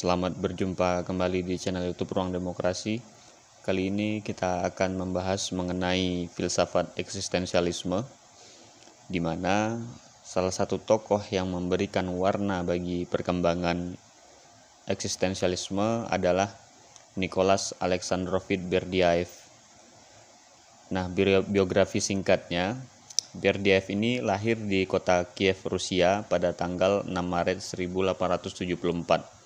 Selamat berjumpa kembali di channel YouTube Ruang Demokrasi. Kali ini kita akan membahas mengenai filsafat eksistensialisme, di mana salah satu tokoh yang memberikan warna bagi perkembangan eksistensialisme adalah Nicholas Alexandrovich Berdyaev. Nah, biografi singkatnya, Berdyaev ini lahir di kota Kiev, Rusia pada tanggal 6 Maret 1874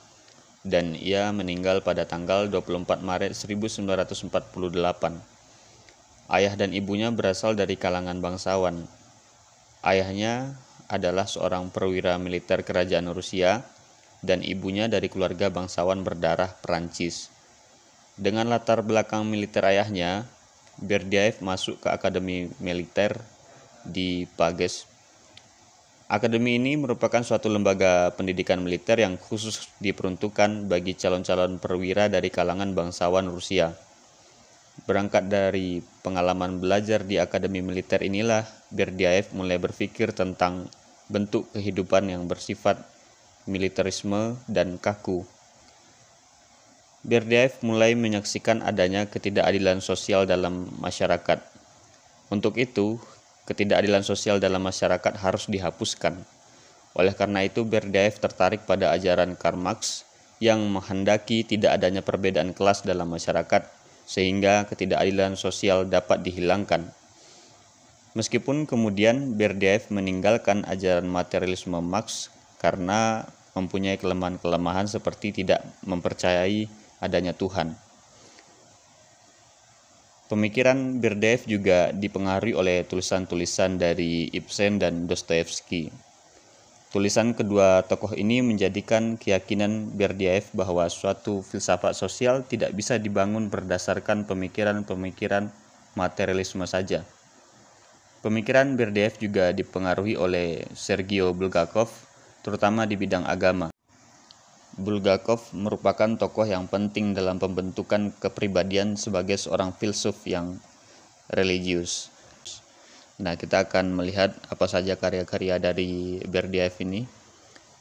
dan ia meninggal pada tanggal 24 Maret 1948. Ayah dan ibunya berasal dari kalangan bangsawan. Ayahnya adalah seorang perwira militer kerajaan Rusia dan ibunya dari keluarga bangsawan berdarah Perancis. Dengan latar belakang militer ayahnya, Berdyaev masuk ke akademi militer di Pages. Akademi ini merupakan suatu lembaga pendidikan militer yang khusus diperuntukkan bagi calon-calon perwira dari kalangan bangsawan Rusia. Berangkat dari pengalaman belajar di akademi militer inilah, Berdyaev mulai berpikir tentang bentuk kehidupan yang bersifat militerisme dan kaku. Berdyaev mulai menyaksikan adanya ketidakadilan sosial dalam masyarakat. Untuk itu, ketidakadilan sosial dalam masyarakat harus dihapuskan. Oleh karena itu, Berdyaev tertarik pada ajaran Karl Marx yang menghendaki tidak adanya perbedaan kelas dalam masyarakat, sehingga ketidakadilan sosial dapat dihilangkan. Meskipun kemudian Berdyaev meninggalkan ajaran materialisme Marx karena mempunyai kelemahan-kelemahan seperti tidak mempercayai adanya Tuhan. Pemikiran Berdyaev juga dipengaruhi oleh tulisan-tulisan dari Ibsen dan Dostoyevsky. Tulisan kedua tokoh ini menjadikan keyakinan Berdyaev bahwa suatu filsafat sosial tidak bisa dibangun berdasarkan pemikiran-pemikiran materialisme saja. Pemikiran Berdyaev juga dipengaruhi oleh Sergei Bulgakov, terutama di bidang agama. Bulgakov merupakan tokoh yang penting dalam pembentukan kepribadian sebagai seorang filsuf yang religius. Nah, kita akan melihat apa saja karya-karya dari Berdyaev ini.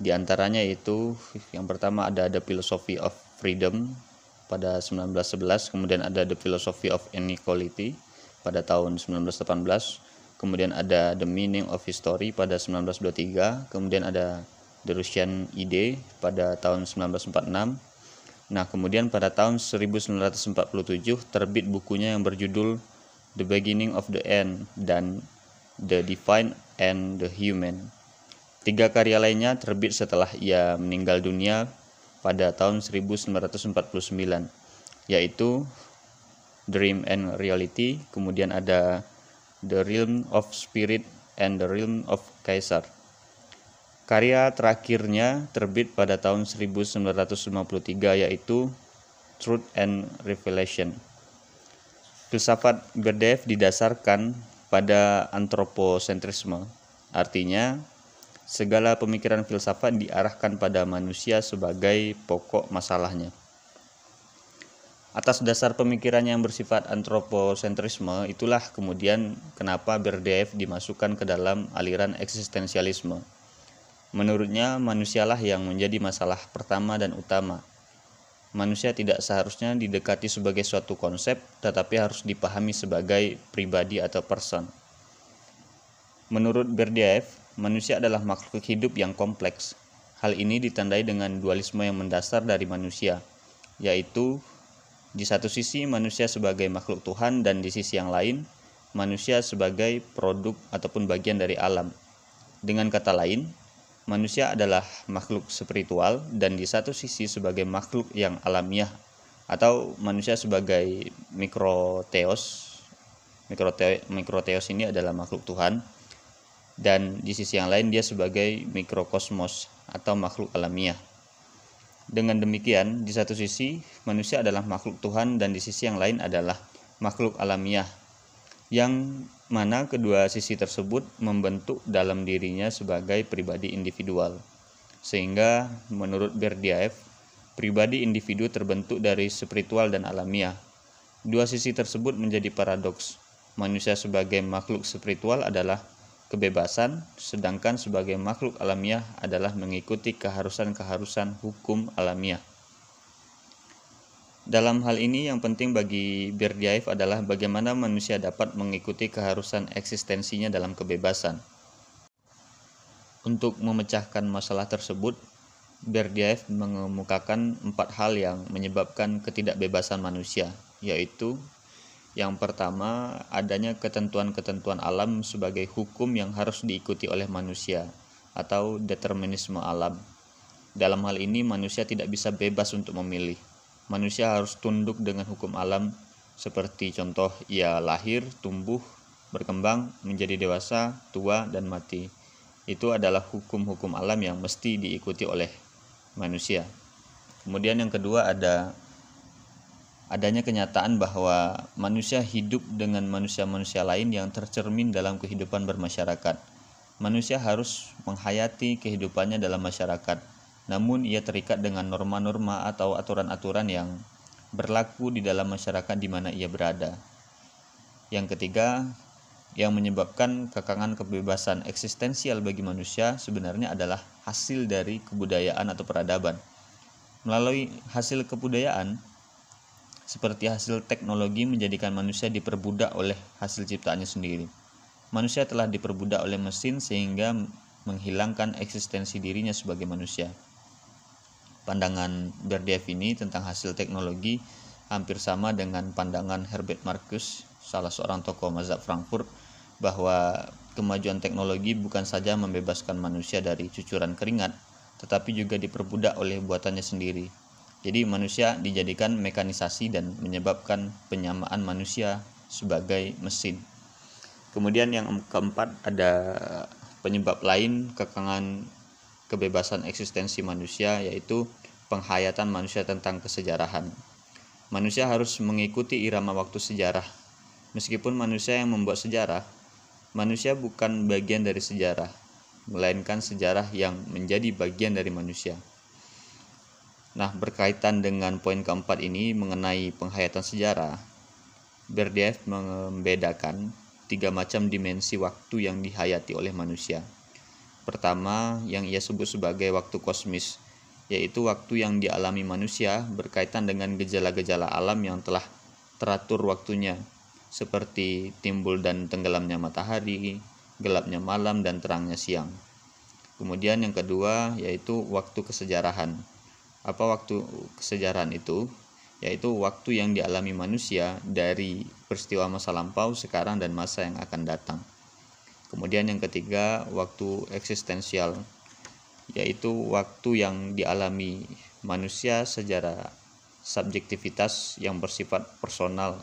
Di antaranya itu yang pertama ada The Philosophy of Freedom pada 1911, kemudian ada The Philosophy of Inequality pada tahun 1918, kemudian ada The Meaning of History pada 1923, kemudian ada The Russian Idea pada tahun 1946. Nah, kemudian pada tahun 1947 terbit bukunya yang berjudul The Beginning of the End dan The Divine and the Human. 3 karya lainnya terbit setelah ia meninggal dunia pada tahun 1949, yaitu Dream and Reality, kemudian ada The Realm of Spirit and the Realm of Caesar. Karya terakhirnya terbit pada tahun 1953, yaitu Truth and Revelation. Filsafat Berdyaev didasarkan pada antroposentrisme, artinya segala pemikiran filsafat diarahkan pada manusia sebagai pokok masalahnya. Atas dasar pemikiran yang bersifat antroposentrisme, itulah kemudian kenapa Berdyaev dimasukkan ke dalam aliran eksistensialisme. Menurutnya, manusialah yang menjadi masalah pertama dan utama. Manusia tidak seharusnya didekati sebagai suatu konsep, tetapi harus dipahami sebagai pribadi atau person. Menurut Berdyaev, manusia adalah makhluk hidup yang kompleks. Hal ini ditandai dengan dualisme yang mendasar dari manusia, yaitu di satu sisi manusia sebagai makhluk Tuhan dan di sisi yang lain, manusia sebagai produk ataupun bagian dari alam. Dengan kata lain, manusia adalah makhluk spiritual dan di satu sisi sebagai makhluk yang alamiah, atau manusia sebagai mikroteos. Mikroteos ini adalah makhluk Tuhan, dan di sisi yang lain dia sebagai mikrokosmos atau makhluk alamiah. Dengan demikian, di satu sisi manusia adalah makhluk Tuhan dan di sisi yang lain adalah makhluk alamiah, yang mana kedua sisi tersebut membentuk dalam dirinya sebagai pribadi individual. Sehingga menurut Berdyaev, pribadi individu terbentuk dari spiritual dan alamiah. Dua sisi tersebut menjadi paradoks. Manusia sebagai makhluk spiritual adalah kebebasan, sedangkan sebagai makhluk alamiah adalah mengikuti keharusan-keharusan hukum alamiah. Dalam hal ini yang penting bagi Berdyaev adalah bagaimana manusia dapat mengikuti keharusan eksistensinya dalam kebebasan. Untuk memecahkan masalah tersebut, Berdyaev mengemukakan 4 hal yang menyebabkan ketidakbebasan manusia, yaitu yang pertama, adanya ketentuan-ketentuan alam sebagai hukum yang harus diikuti oleh manusia, atau determinisme alam. Dalam hal ini, manusia tidak bisa bebas untuk memilih. Manusia harus tunduk dengan hukum alam, seperti contoh ia lahir, tumbuh, berkembang, menjadi dewasa, tua, dan mati. Itu adalah hukum-hukum alam yang mesti diikuti oleh manusia. Kemudian yang kedua adanya kenyataan bahwa manusia hidup dengan manusia-manusia lain yang tercermin dalam kehidupan bermasyarakat. Manusia harus menghayati kehidupannya dalam masyarakat, namun ia terikat dengan norma-norma atau aturan-aturan yang berlaku di dalam masyarakat di mana ia berada. Yang ketiga, yang menyebabkan kekangan kebebasan eksistensial bagi manusia sebenarnya adalah hasil dari kebudayaan atau peradaban. Melalui hasil kebudayaan, seperti hasil teknologi menjadikan manusia diperbudak oleh hasil ciptaannya sendiri. Manusia telah diperbudak oleh mesin sehingga menghilangkan eksistensi dirinya sebagai manusia. Pandangan Berdyaev ini tentang hasil teknologi hampir sama dengan pandangan Herbert Marcuse, salah seorang tokoh mazhab Frankfurt, bahwa kemajuan teknologi bukan saja membebaskan manusia dari cucuran keringat, tetapi juga diperbudak oleh buatannya sendiri. Jadi manusia dijadikan mekanisasi dan menyebabkan penyamaan manusia sebagai mesin. Kemudian yang keempat, ada penyebab lain kekangan kebebasan eksistensi manusia, yaitu penghayatan manusia tentang kesejarahan. Manusia harus mengikuti irama waktu sejarah. Meskipun manusia yang membuat sejarah, manusia bukan bagian dari sejarah, melainkan sejarah yang menjadi bagian dari manusia. Nah, berkaitan dengan poin keempat ini mengenai penghayatan sejarah, Berdyaev membedakan 3 macam dimensi waktu yang dihayati oleh manusia. Pertama, yang ia sebut sebagai waktu kosmis, yaitu waktu yang dialami manusia berkaitan dengan gejala-gejala alam yang telah teratur waktunya, seperti timbul dan tenggelamnya matahari, gelapnya malam, dan terangnya siang. Kemudian yang kedua, yaitu waktu kesejarahan. Apa waktu kesejarahan itu? Yaitu waktu yang dialami manusia dari peristiwa masa lampau, sekarang, dan masa yang akan datang. Kemudian yang ketiga, waktu eksistensial, yaitu waktu yang dialami manusia secara subjektivitas yang bersifat personal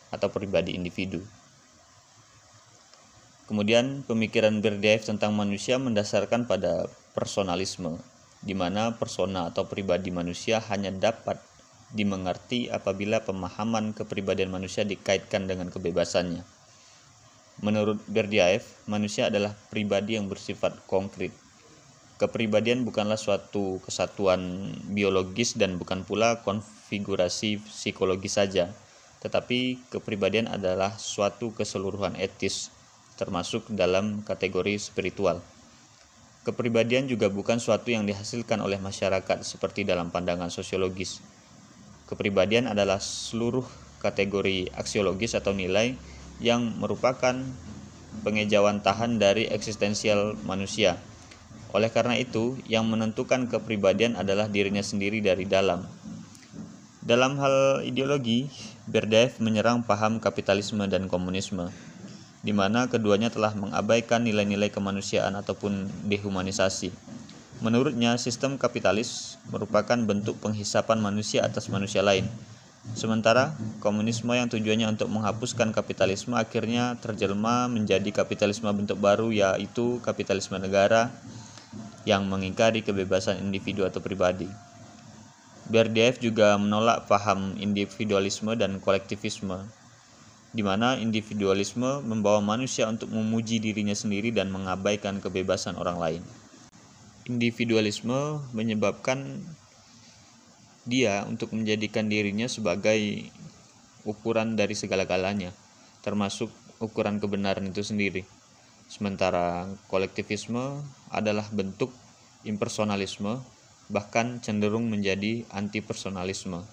atau pribadi individu. Kemudian pemikiran Berdyaev tentang manusia mendasarkan pada personalisme, di mana persona atau pribadi manusia hanya dapat dimengerti apabila pemahaman kepribadian manusia dikaitkan dengan kebebasannya. Menurut Berdyaev, manusia adalah pribadi yang bersifat konkret. Kepribadian bukanlah suatu kesatuan biologis dan bukan pula konfigurasi psikologis saja, tetapi kepribadian adalah suatu keseluruhan etis, termasuk dalam kategori spiritual. Kepribadian juga bukan suatu yang dihasilkan oleh masyarakat seperti dalam pandangan sosiologis. Kepribadian adalah seluruh kategori aksiologis atau nilai yang merupakan pengejauhan tahan dari eksistensial manusia. Oleh karena itu, yang menentukan kepribadian adalah dirinya sendiri dari dalam. Dalam hal ideologi, Berdyaev menyerang paham kapitalisme dan komunisme, di mana keduanya telah mengabaikan nilai-nilai kemanusiaan ataupun dehumanisasi. Menurutnya, sistem kapitalis merupakan bentuk penghisapan manusia atas manusia lain. Sementara, komunisme yang tujuannya untuk menghapuskan kapitalisme akhirnya terjelma menjadi kapitalisme bentuk baru, yaitu kapitalisme negara yang mengingkari kebebasan individu atau pribadi. Berdyaev juga menolak paham individualisme dan kolektivisme, di mana individualisme membawa manusia untuk memuji dirinya sendiri dan mengabaikan kebebasan orang lain. Individualisme menyebabkan dia untuk menjadikan dirinya sebagai ukuran dari segala-galanya, termasuk ukuran kebenaran itu sendiri. Sementara kolektivisme adalah bentuk impersonalisme, bahkan cenderung menjadi antipersonalisme.